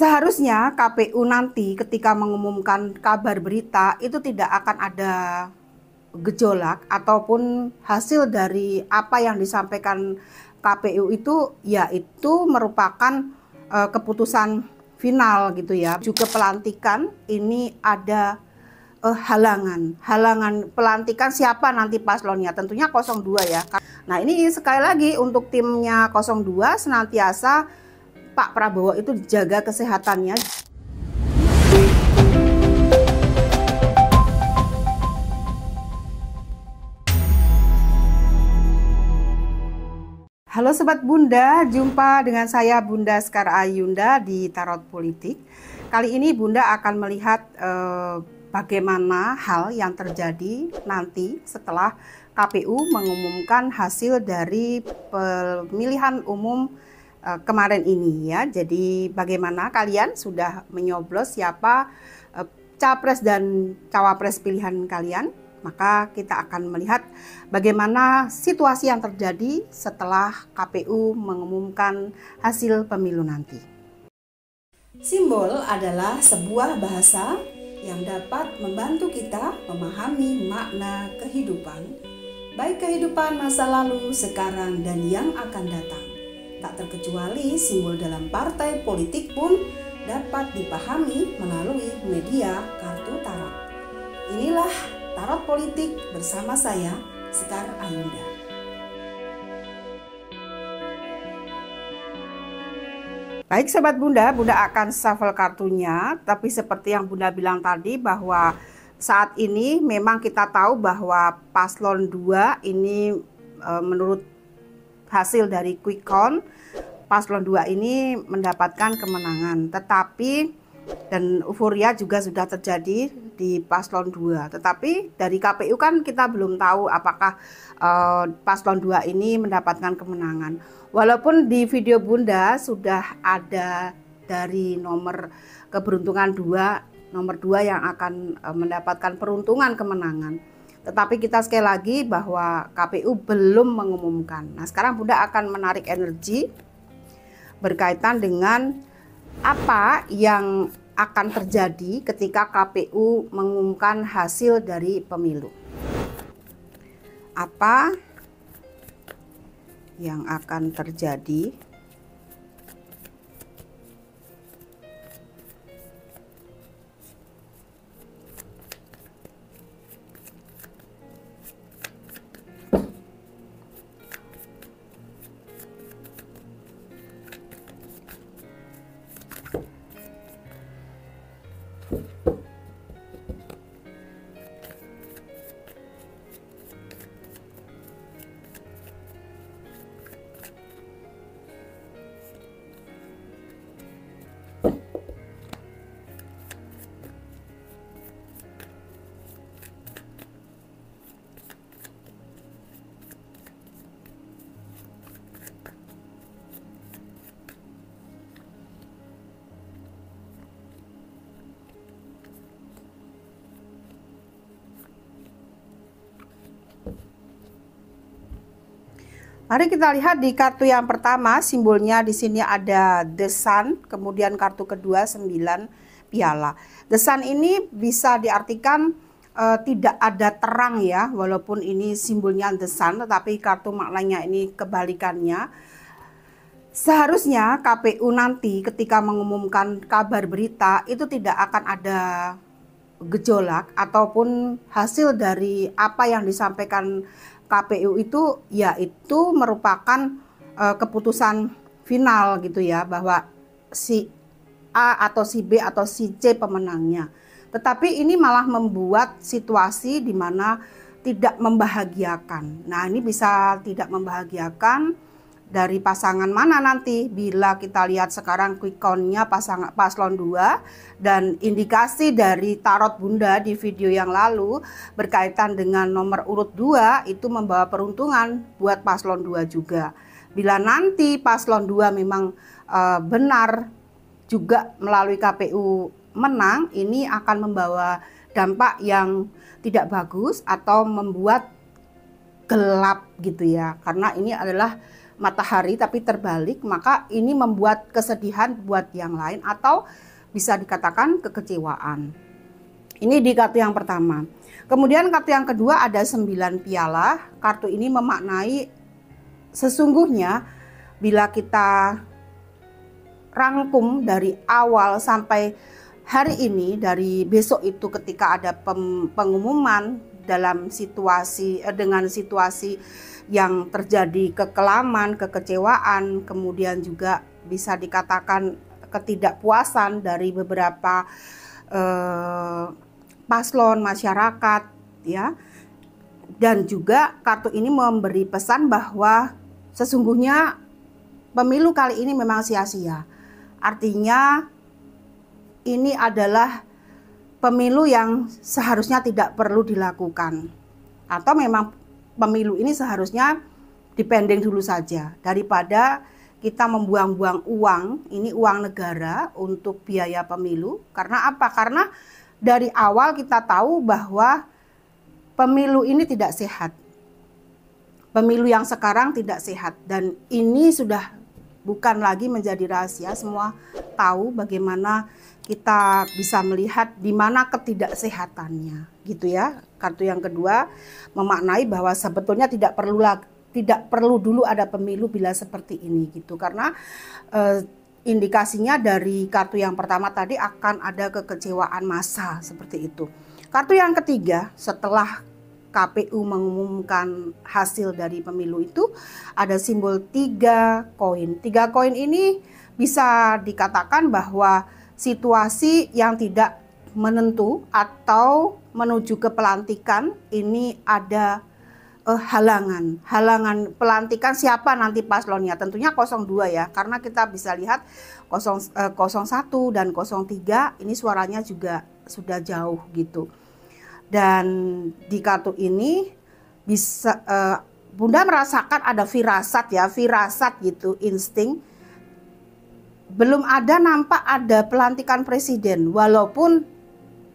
Seharusnya KPU nanti ketika mengumumkan kabar berita itu tidak akan ada gejolak ataupun hasil dari apa yang disampaikan KPU itu yaitu merupakan keputusan final gitu ya. Juga pelantikan ini ada halangan pelantikan siapa nanti paslonnya, tentunya 02 ya. Nah ini sekali lagi untuk timnya 02 senantiasa Pak Prabowo itu dijaga kesehatannya. Halo Sobat Bunda, jumpa dengan saya Bunda Sekar Ayunda di Tarot Politik. Kali ini Bunda akan melihat bagaimana hal yang terjadi nanti setelah KPU mengumumkan hasil dari pemilihan umum kemarin ini ya. Jadi bagaimana kalian sudah menyoblos siapa capres dan cawapres pilihan kalian? Maka kita akan melihat bagaimana situasi yang terjadi setelah KPU mengumumkan hasil pemilu nanti. Simbol adalah sebuah bahasa yang dapat membantu kita memahami makna kehidupan, baik kehidupan masa lalu, sekarang, dan yang akan datang. Tak terkecuali simbol dalam partai politik pun dapat dipahami melalui media kartu tarot. Inilah Tarot Politik bersama saya, Sekar Ayunda. Baik Sobat Bunda, Bunda akan shuffle kartunya. Tapi seperti yang Bunda bilang tadi bahwa saat ini memang kita tahu bahwa paslon 2 ini menurut hasil dari quick count, paslon 2 ini mendapatkan kemenangan. Tetapi dan euforia juga sudah terjadi di paslon 2. Tetapi dari KPU kan kita belum tahu apakah paslon 2 ini mendapatkan kemenangan. Walaupun di video Bunda sudah ada dari nomor keberuntungan 2, nomor 2 yang akan mendapatkan peruntungan kemenangan. Tetapi kita sekali lagi bahwa KPU belum mengumumkan. Nah, sekarang Bunda akan menarik energi berkaitan dengan apa yang akan terjadi ketika KPU mengumumkan hasil dari pemilu. Apa yang akan terjadi Mari kita lihat di kartu yang pertama, simbolnya di sini ada The Sun, kemudian kartu kedua 9 piala. The Sun ini bisa diartikan tidak ada terang ya, walaupun ini simbolnya The Sun, tetapi kartu maknanya ini kebalikannya. Seharusnya KPU nanti ketika mengumumkan kabar berita itu tidak akan ada gejolak ataupun hasil dari apa yang disampaikan KPU itu yaitu merupakan keputusan final gitu ya, bahwa si A atau si B atau si C pemenangnya. Tetapi ini malah membuat situasi di mana tidak membahagiakan. Nah, ini bisa tidak membahagiakan dari pasangan mana nanti. Bila kita lihat sekarang quick count-nya paslon 2 dan indikasi dari tarot Bunda di video yang lalu berkaitan dengan nomor urut 2 itu membawa peruntungan buat paslon 2 juga. Bila nanti paslon 2 memang benar juga melalui KPU menang, ini akan membawa dampak yang tidak bagus atau membuat gelap gitu ya. Karena ini adalah matahari tapi terbalik, maka ini membuat kesedihan buat yang lain atau bisa dikatakan kekecewaan. Ini di kartu yang pertama. Kemudian kartu yang kedua ada 9 piala. Kartu ini memaknai sesungguhnya bila kita rangkum dari awal sampai hari ini, dari besok itu ketika ada pengumuman dalam dengan situasi yang terjadi kekelaman, kekecewaan, kemudian juga bisa dikatakan ketidakpuasan dari beberapa paslon masyarakat, ya. Dan juga kartu ini memberi pesan bahwa sesungguhnya pemilu kali ini memang sia-sia. Artinya ini adalah pemilu yang seharusnya tidak perlu dilakukan. Atau memang pemilu ini seharusnya dipending dulu saja daripada kita membuang-buang uang, ini uang negara untuk biaya pemilu. Karena apa? Karena dari awal kita tahu bahwa pemilu ini tidak sehat. Pemilu yang sekarang tidak sehat dan ini sudah bukan lagi menjadi rahasia, semua tahu bagaimana kita bisa melihat di mana ketidaksehatannya, gitu ya. Kartu yang kedua memaknai bahwa sebetulnya tidak perlu dulu ada pemilu bila seperti ini, gitu. Karena indikasinya dari kartu yang pertama tadi akan ada kekecewaan massa seperti itu. Kartu yang ketiga setelah KPU mengumumkan hasil dari pemilu itu ada simbol 3 koin. 3 koin ini bisa dikatakan bahwa situasi yang tidak menentu atau menuju ke pelantikan ini ada halangan pelantikan siapa nanti paslonnya, tentunya 02 ya, karena kita bisa lihat 01 dan 03 ini suaranya juga sudah jauh gitu. Dan di kartu ini bisa Bunda merasakan ada firasat gitu, insting. Belum ada nampak ada pelantikan presiden, walaupun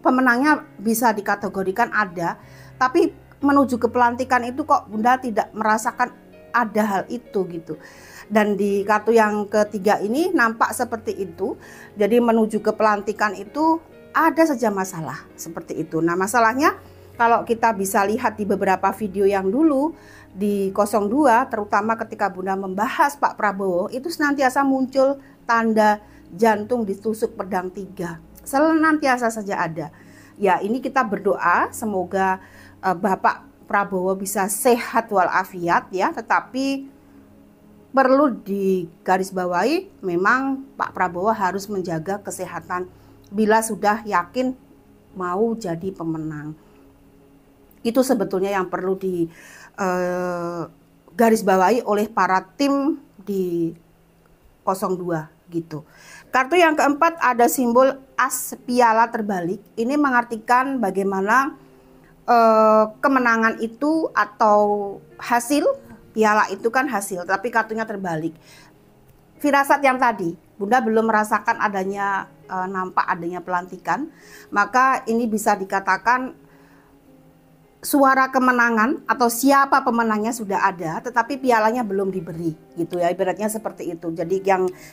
pemenangnya bisa dikategorikan ada, tapi menuju ke pelantikan itu kok Bunda tidak merasakan ada hal itu gitu. Dan di kartu yang ketiga ini nampak seperti itu. Jadi menuju ke pelantikan itu ada saja masalah seperti itu. Nah, masalahnya kalau kita bisa lihat di beberapa video yang dulu di 02, terutama ketika Bunda membahas Pak Prabowo, itu senantiasa muncul tanda jantung ditusuk pedang 3. Senantiasa saja ada. Ya, ini kita berdoa semoga Bapak Prabowo bisa sehat walafiat ya, tetapi perlu digarisbawahi memang Pak Prabowo harus menjaga kesehatan bila sudah yakin mau jadi pemenang. Itu sebetulnya yang perlu digarisbawahi oleh para tim di 02 gitu. Kartu yang keempat ada simbol as piala terbalik. Ini mengartikan bagaimana kemenangan itu atau hasil, piala itu kan hasil, tapi kartunya terbalik. Firasat yang tadi, Bunda belum merasakan nampak adanya pelantikan, maka ini bisa dikatakan suara kemenangan atau siapa pemenangnya sudah ada, tetapi pialanya belum diberi, gitu ya, ibaratnya seperti itu. Jadi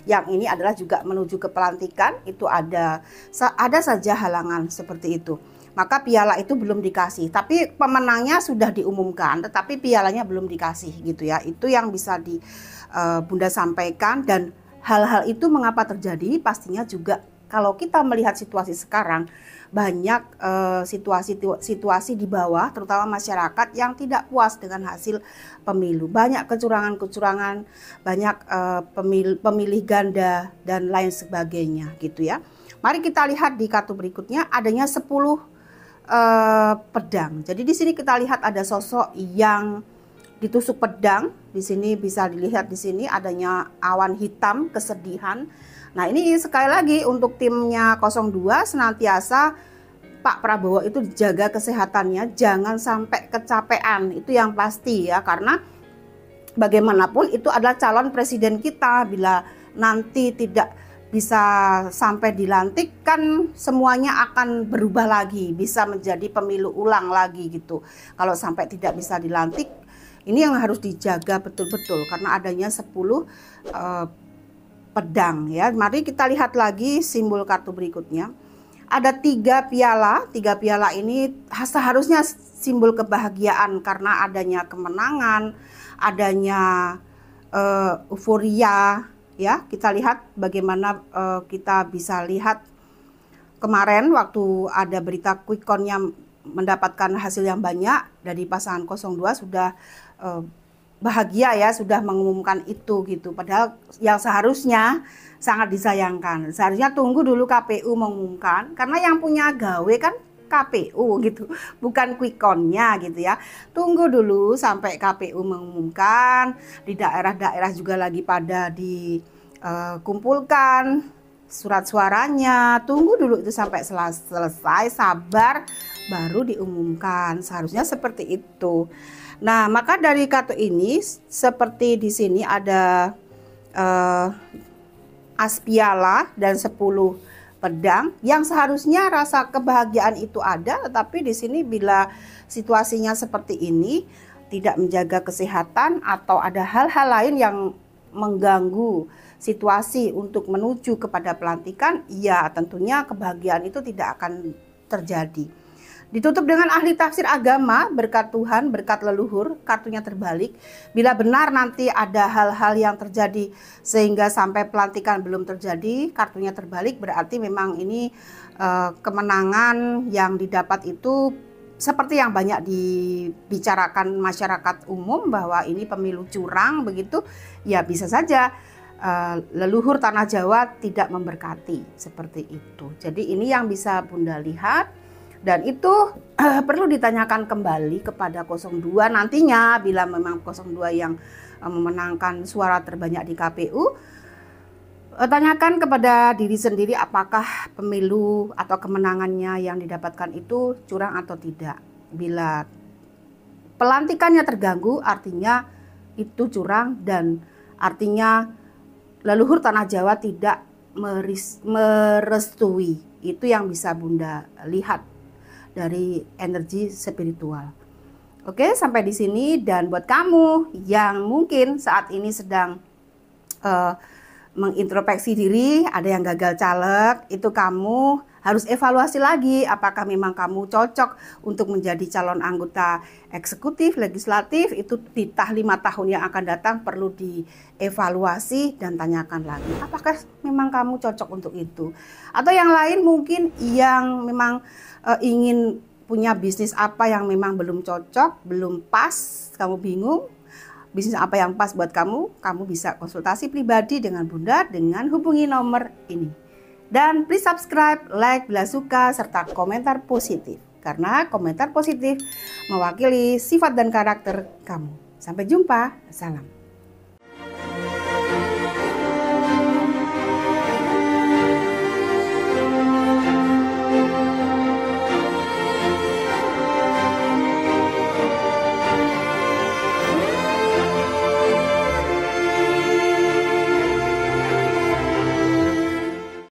yang ini adalah juga menuju ke pelantikan, itu ada saja halangan seperti itu. Maka piala itu belum dikasih, tapi pemenangnya sudah diumumkan, tetapi pialanya belum dikasih, gitu ya. Itu yang bisa Bunda sampaikan. Dan hal-hal itu mengapa terjadi? Pastinya juga kalau kita melihat situasi sekarang, banyak situasi di bawah, terutama masyarakat yang tidak puas dengan hasil pemilu. Banyak kecurangan-kecurangan, banyak pemilih ganda dan lain sebagainya, gitu ya. Mari kita lihat di kartu berikutnya adanya 10 pedang. Jadi di sini kita lihat ada sosok yang ditusuk pedang. Di sini bisa dilihat di sini adanya awan hitam, kesedihan. Nah, ini sekali lagi untuk timnya 02 senantiasa Pak Prabowo itu jaga kesehatannya, jangan sampai kecapean. Itu yang pasti ya, karena bagaimanapun itu adalah calon presiden kita. Bila nanti tidak bisa sampai dilantik kan semuanya akan berubah lagi, bisa menjadi pemilu ulang lagi gitu. Kalau sampai tidak bisa dilantik Ini yang harus dijaga betul-betul karena adanya 10 pedang ya. Mari kita lihat lagi simbol kartu berikutnya. Ada 3 piala. 3 piala ini seharusnya simbol kebahagiaan karena adanya kemenangan, adanya euforia ya. Kita lihat bagaimana kita bisa lihat kemarin waktu ada berita quick count yang mendapatkan hasil yang banyak dari pasangan 02 sudah bahagia ya, sudah mengumumkan itu gitu. Padahal yang seharusnya sangat disayangkan. Seharusnya tunggu dulu KPU mengumumkan karena yang punya gawe kan KPU gitu, bukan quick count-nya gitu ya. Tunggu dulu sampai KPU mengumumkan, di daerah-daerah juga lagi pada dikumpulkan surat suaranya. Tunggu dulu itu sampai selesai, sabar baru diumumkan. Seharusnya seperti itu. Nah, maka dari kartu ini seperti di sini ada as piala dan 10 pedang yang seharusnya rasa kebahagiaan itu ada, tetapi di sini bila situasinya seperti ini tidak menjaga kesehatan atau ada hal-hal lain yang mengganggu situasi untuk menuju kepada pelantikan, ya tentunya kebahagiaan itu tidak akan terjadi. Ditutup dengan ahli tafsir agama, berkat Tuhan, berkat leluhur, kartunya terbalik. Bila benar nanti ada hal-hal yang terjadi sehingga sampai pelantikan belum terjadi, kartunya terbalik, berarti memang ini kemenangan yang didapat itu seperti yang banyak dibicarakan masyarakat umum bahwa ini pemilu curang begitu, ya bisa saja leluhur tanah Jawa tidak memberkati seperti itu. Jadi ini yang bisa Bunda lihat. Dan itu perlu ditanyakan kembali kepada 02 nantinya bila memang 02 yang memenangkan suara terbanyak di KPU. Tanyakan kepada diri sendiri apakah pemilu atau kemenangannya yang didapatkan itu curang atau tidak. Bila pelantikannya terganggu artinya itu curang dan artinya leluhur tanah Jawa tidak merestui. Itu yang bisa Bunda lihat dari energi spiritual. Oke, sampai di sini. Dan buat kamu yang mungkin saat ini sedang mengintrospeksi diri, ada yang gagal caleg, itu kamu harus evaluasi lagi apakah memang kamu cocok untuk menjadi calon anggota eksekutif, legislatif. Itu di 5 tahun yang akan datang perlu dievaluasi dan tanyakan lagi apakah memang kamu cocok untuk itu. Atau yang lain mungkin yang memang ingin punya bisnis apa yang memang belum cocok, belum pas, kamu bingung bisnis apa yang pas buat kamu, kamu bisa konsultasi pribadi dengan Bunda dengan hubungi nomor ini. Dan please subscribe, like bila suka, serta komentar positif. Karena komentar positif mewakili sifat dan karakter kamu. Sampai jumpa, salam.